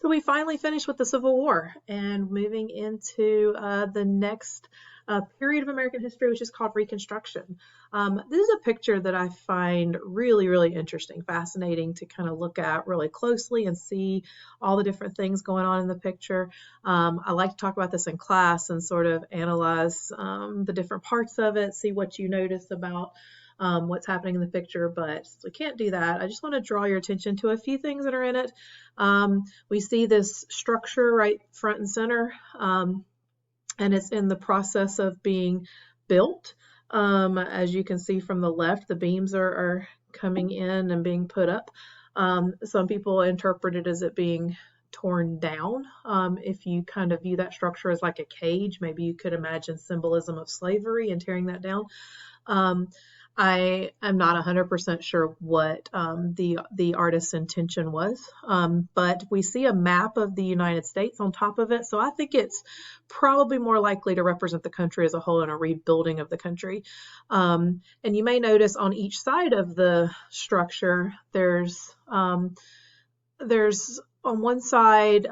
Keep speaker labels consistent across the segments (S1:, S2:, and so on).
S1: So we finally finished with the Civil War and moving into the next period of American history, which is called Reconstruction. This is a picture that I find really, really interesting, fascinating to kind of look at really closely and see all the different things going on in the picture. I like to talk about this in class and sort of analyze the different parts of it, see what you notice about what's happening in the picture, but since we can't do that, I just want to draw your attention to a few things that are in it. We see this structure right front and center, and it's in the process of being built. As you can see from the left, the beams are coming in and being put up. Some people interpret it as it being torn down. If you kind of view that structure as like a cage, maybe you could imagine symbolism of slavery and tearing that down. I am not 100% sure what the artist's intention was, but we see a map of the United States on top of it, so I think it's probably more likely to represent the country as a whole and a rebuilding of the country. And you may notice on each side of the structure, there's on one side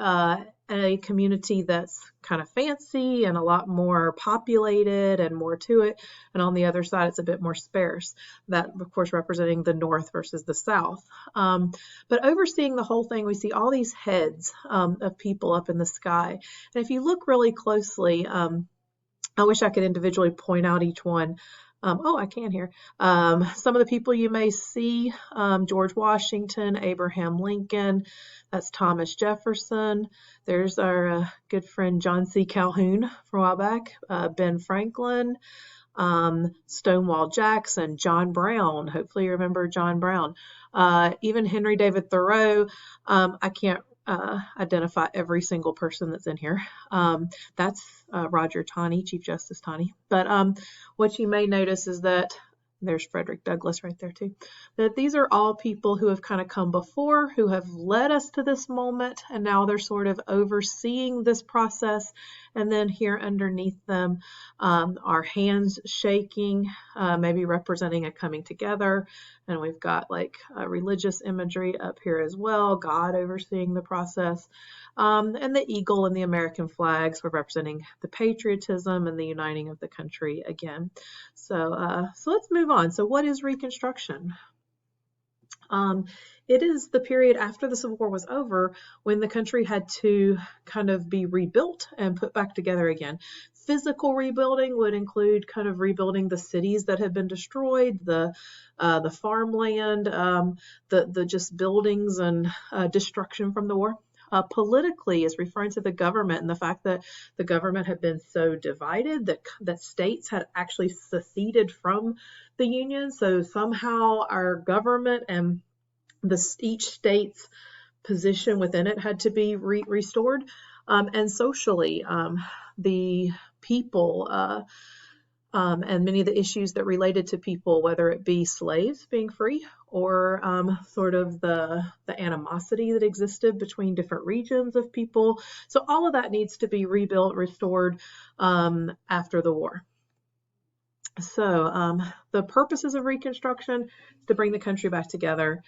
S1: a community that's kind of fancy and a lot more populated and more to it, and on the other side it's a bit more sparse, that of course representing the North versus the South. But overseeing the whole thing, we see all these heads of people up in the sky, and if you look really closely, I wish I could individually point out each one. Oh, I can here. Some of the people you may see, George Washington, Abraham Lincoln, that's Thomas Jefferson. There's our good friend John C. Calhoun from a while back, Ben Franklin, Stonewall Jackson, John Brown. Hopefully you remember John Brown. Even Henry David Thoreau. I can't identify every single person that's in here. That's Roger Taney, Chief Justice Taney. But what you may notice is that there's Frederick Douglass right there too, that these are all people who have kind of come before, who have led us to this moment, and now they're sort of overseeing this process. And then here underneath them are hands shaking, maybe representing a coming together. And we've got like religious imagery up here as well, God overseeing the process. And the eagle and the American flags were representing the patriotism and the uniting of the country again. So let's move on. So what is Reconstruction? It is the period after the Civil War was over when the country had to kind of be rebuilt and put back together again. Physical rebuilding would include kind of rebuilding the cities that had been destroyed, the farmland, the just buildings and destruction from the war. Politically is referring to the government and the fact that the government had been so divided that states had actually seceded from the Union. So somehow our government and each state's position within it had to be restored. And socially, the people and many of the issues that related to people, whether it be slaves being free or sort of the animosity that existed between different regions of people. So all of that needs to be rebuilt, restored after the war. So the purposes of Reconstruction is to bring the country back together,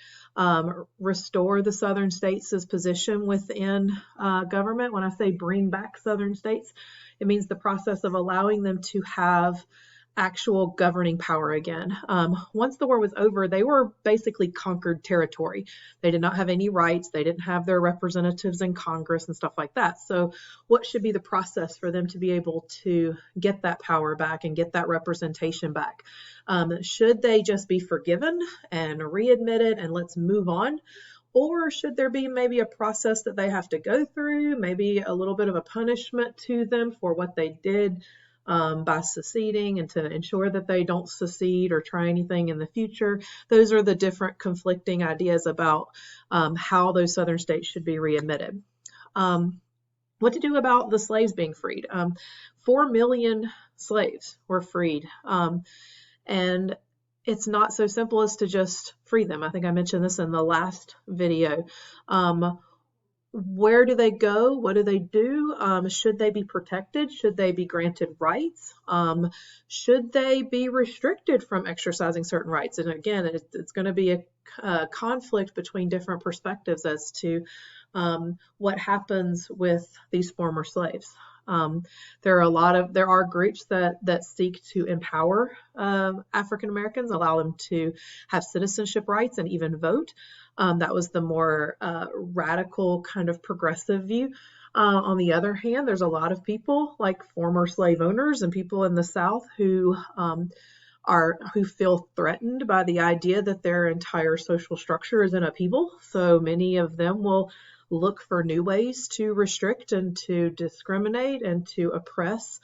S1: restore the southern states' position within government. When I say bring back southern states, it means the process of allowing them to have actual governing power again. Once the war was over, they were basically conquered territory. They did not have any rights. They didn't have their representatives in Congress and stuff like that. So what should be the process for them to be able to get that power back and get that representation back? Should they just be forgiven and readmitted and let's move on? Or should there be maybe a process that they have to go through, maybe a little bit of a punishment to them for what they did by seceding, and to ensure that they don't secede or try anything in the future? Those are the different conflicting ideas about how those southern states should be readmitted. What to do about the slaves being freed? 4 million slaves were freed. And it's not so simple as to just free them. I think I mentioned this in the last video. Where do they go? What do they do? Should they be protected? Should they be granted rights? Should they be restricted from exercising certain rights? And again, it's going to be a conflict between different perspectives as to what happens with these former slaves. There are groups that seek to empower African Americans, allow them to have citizenship rights and even vote. That was the more radical kind of progressive view. On the other hand, there's a lot of people like former slave owners and people in the South who feel threatened by the idea that their entire social structure is in upheaval. So many of them will look for new ways to restrict and to discriminate and to oppress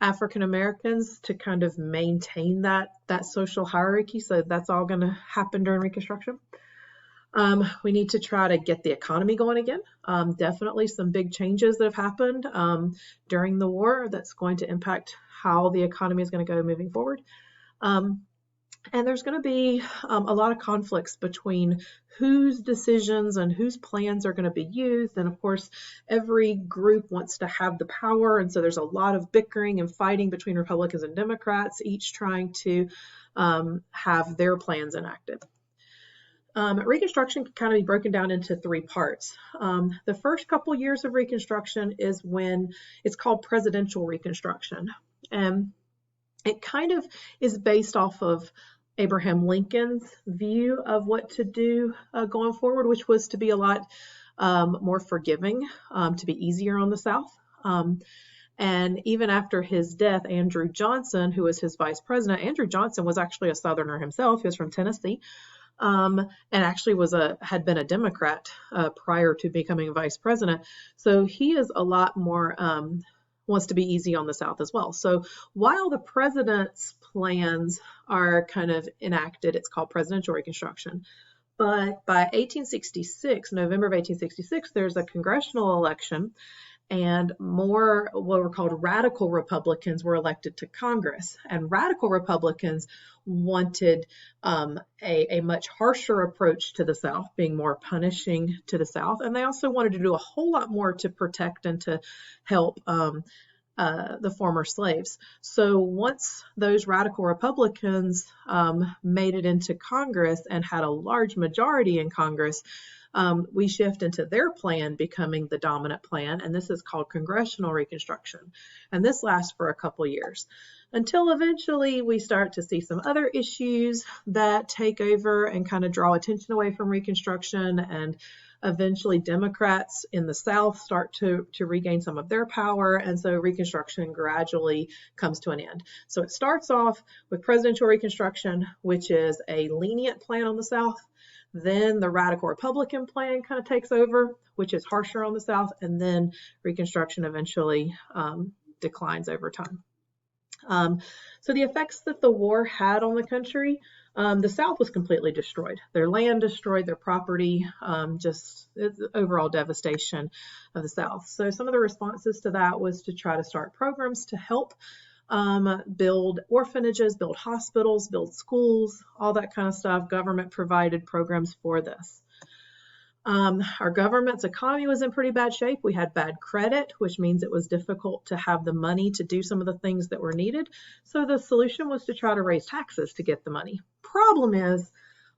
S1: African Americans to kind of maintain that social hierarchy. So that's all going to happen during Reconstruction. We need to try to get the economy going again. Definitely some big changes that have happened during the war that's going to impact how the economy is going to go moving forward. And there's going to be a lot of conflicts between whose decisions and whose plans are going to be used. And of course, every group wants to have the power. And so there's a lot of bickering and fighting between Republicans and Democrats, each trying to have their plans enacted. Reconstruction can kind of be broken down into three parts. The first couple years of Reconstruction is when it's called presidential Reconstruction. And it kind of is based off of Abraham Lincoln's view of what to do going forward, which was to be a lot more forgiving, to be easier on the South. And even after his death, Andrew Johnson, who was his vice president, Andrew Johnson was actually a Southerner himself. He was from Tennessee. And actually had been a Democrat prior to becoming vice president. So he is a lot more, wants to be easy on the South as well. So while the president's plans are kind of enacted, it's called presidential Reconstruction. But by 1866, November of 1866, there's a congressional election, and more what were called radical Republicans were elected to Congress. And radical Republicans wanted a much harsher approach to the South, being more punishing to the South. And they also wanted to do a whole lot more to protect and to help the former slaves. So once those radical Republicans made it into Congress and had a large majority in Congress, we shift into their plan becoming the dominant plan, and this is called Congressional Reconstruction. And this lasts for a couple years until eventually we start to see some other issues that take over and kind of draw attention away from Reconstruction, and eventually Democrats in the South start to regain some of their power, and so Reconstruction gradually comes to an end. So it starts off with presidential Reconstruction, which is a lenient plan on the South. Then the radical Republican plan kind of takes over, which is harsher on the South, and then Reconstruction eventually declines over time. So the effects that the war had on the country, the South was completely destroyed. Their land destroyed, their property, just overall devastation of the South. So some of the responses to that was to try to start programs to help build orphanages, build hospitals, build schools, all that kind of stuff. Government provided programs for this. Our government's economy was in pretty bad shape. We had bad credit, which means it was difficult to have the money to do some of the things that were needed. So the solution was to try to raise taxes to get the money. Problem is,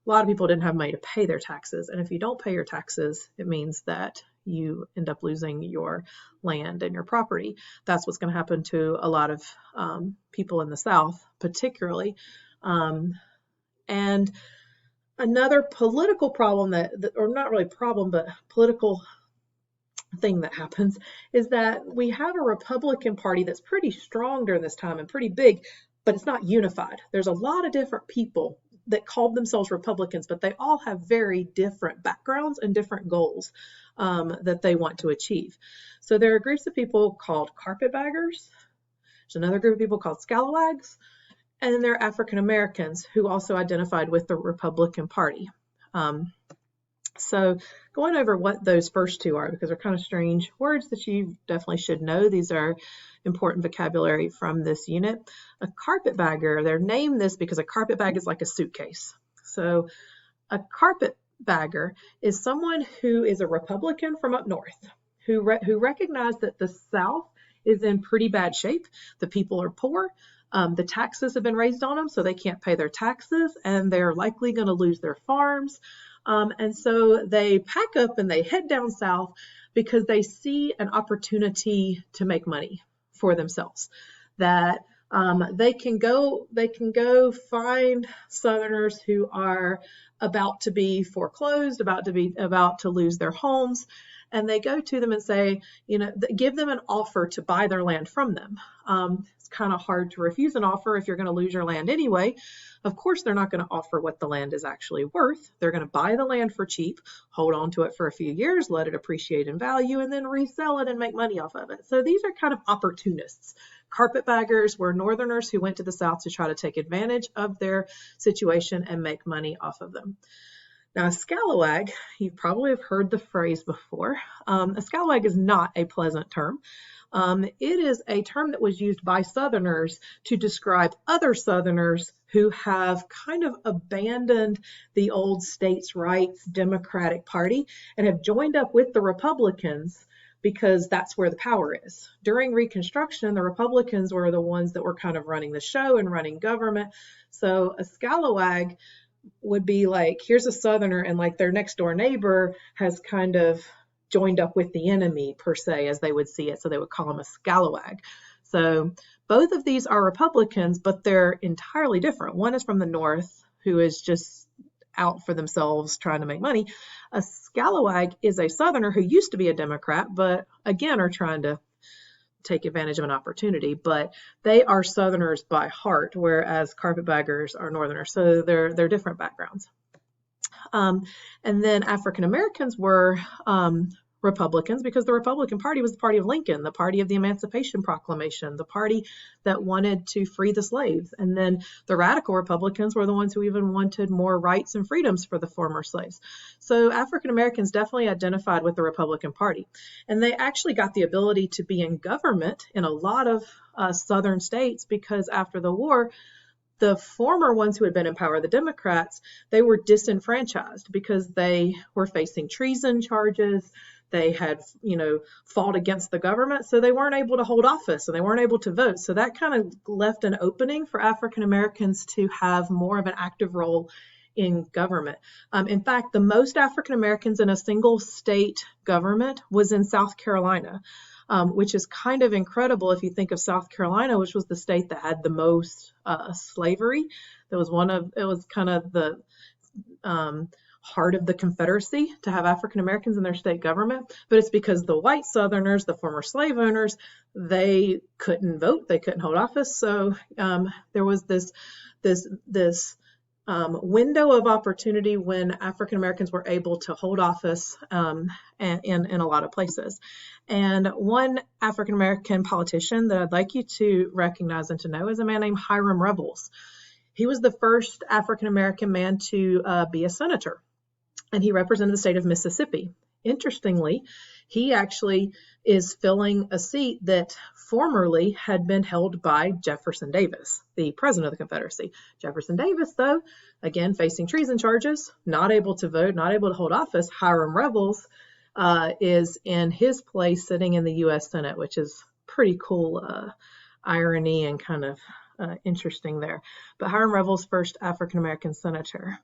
S1: a lot of people didn't have money to pay their taxes. And if you don't pay your taxes, it means that you end up losing your land and your property. That's what's going to happen to a lot of people in the South, particularly. And another political problem or not really problem, but political thing that happens is that we have a Republican Party that's pretty strong during this time and pretty big, but it's not unified. There's a lot of different people that called themselves Republicans, but they all have very different backgrounds and different goals that they want to achieve. So there are groups of people called carpetbaggers. There's another group of people called scalawags, and then there are African Americans who also identified with the Republican Party. So going over what those first two are, because they're kind of strange words that you definitely should know. These are important vocabulary from this unit. A carpetbagger, they're named this because a carpetbag is like a suitcase. So a carpetbagger is someone who is a Republican from up north, who recognize that the South is in pretty bad shape. The people are poor. The taxes have been raised on them, so they can't pay their taxes, and they're likely going to lose their farms. And so they pack up and they head down south because they see an opportunity to make money for themselves. That they can go find Southerners who are about to be foreclosed, about to lose their homes, and they go to them and say, give them an offer to buy their land from them. It's kind of hard to refuse an offer if you're going to lose your land anyway. Of course, they're not going to offer what the land is actually worth. They're going to buy the land for cheap, hold on to it for a few years, let it appreciate in value, and then resell it and make money off of it. So these are kind of opportunists. Carpetbaggers were Northerners who went to the South to try to take advantage of their situation and make money off of them. Now, a scalawag, you probably have heard the phrase before. A scalawag is not a pleasant term. It is a term that was used by Southerners to describe other Southerners who have kind of abandoned the old states' rights Democratic Party and have joined up with the Republicans because that's where the power is. During Reconstruction, the Republicans were the ones that were kind of running the show and running government. So a scalawag would be like, here's a Southerner, and like their next door neighbor has kind of joined up with the enemy, per se, as they would see it. So they would call him a scalawag. So both of these are Republicans, but they're entirely different. One is from the North, who is just out for themselves trying to make money. A scalawag is a Southerner who used to be a Democrat, but again are trying to take advantage of an opportunity. But they are Southerners by heart, whereas carpetbaggers are Northerners. So they're different backgrounds. And then African Americans were Republicans because the Republican Party was the party of Lincoln, the party of the Emancipation Proclamation, the party that wanted to free the slaves. And then the radical Republicans were the ones who even wanted more rights and freedoms for the former slaves. So African Americans definitely identified with the Republican Party. And they actually got the ability to be in government in a lot of southern states because after the war, the former ones who had been in power, the Democrats, they were disenfranchised because they were facing treason charges. They had, fought against the government, so they weren't able to hold office and they weren't able to vote. So that kind of left an opening for African Americans to have more of an active role in government. In fact, the most African Americans in a single state government was in South Carolina. Which is kind of incredible if you think of South Carolina, which was the state that had the most slavery. It was kind of the heart of the Confederacy to have African Americans in their state government. But it's because the white Southerners, the former slave owners, they couldn't vote, they couldn't hold office. So there was this window of opportunity when African Americans were able to hold office in a lot of places. And one African American politician that I'd like you to recognize and to know is a man named Hiram Revels. He was the first African American man to be a senator, and he represented the state of Mississippi. Interestingly, he actually is filling a seat that formerly had been held by Jefferson Davis, the president of the Confederacy. Jefferson Davis, though, again, facing treason charges, not able to vote, not able to hold office. Hiram Revels is in his place sitting in the U.S. Senate, which is pretty cool irony and kind of interesting there. But Hiram Revels, first African-American senator.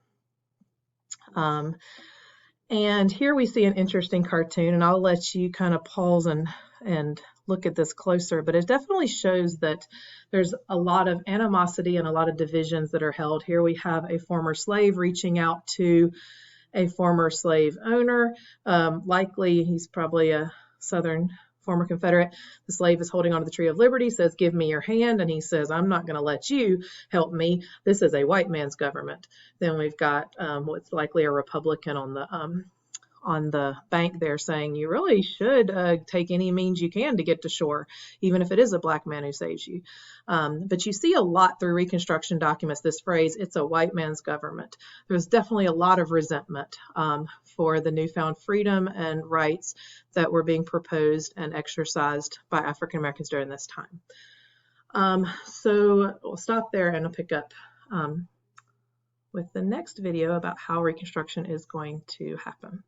S1: And here we see an interesting cartoon, and I'll let you kind of pause and look at this closer, but it definitely shows that there's a lot of animosity and a lot of divisions that are held. Here we have a former slave reaching out to a former slave owner. Likely he's probably a Southern former Confederate. The slave is holding onto the tree of liberty, says, "Give me your hand." And he says, "I'm not going to let you help me. This is a white man's government." Then we've got what's likely a Republican on the bank there saying, "You really should take any means you can to get to shore, even if it is a black man who saves you." But you see a lot through Reconstruction documents, this phrase, "it's a white man's government." There was definitely a lot of resentment for the newfound freedom and rights that were being proposed and exercised by African Americans during this time. So we'll stop there and I'll pick up with the next video about how Reconstruction is going to happen.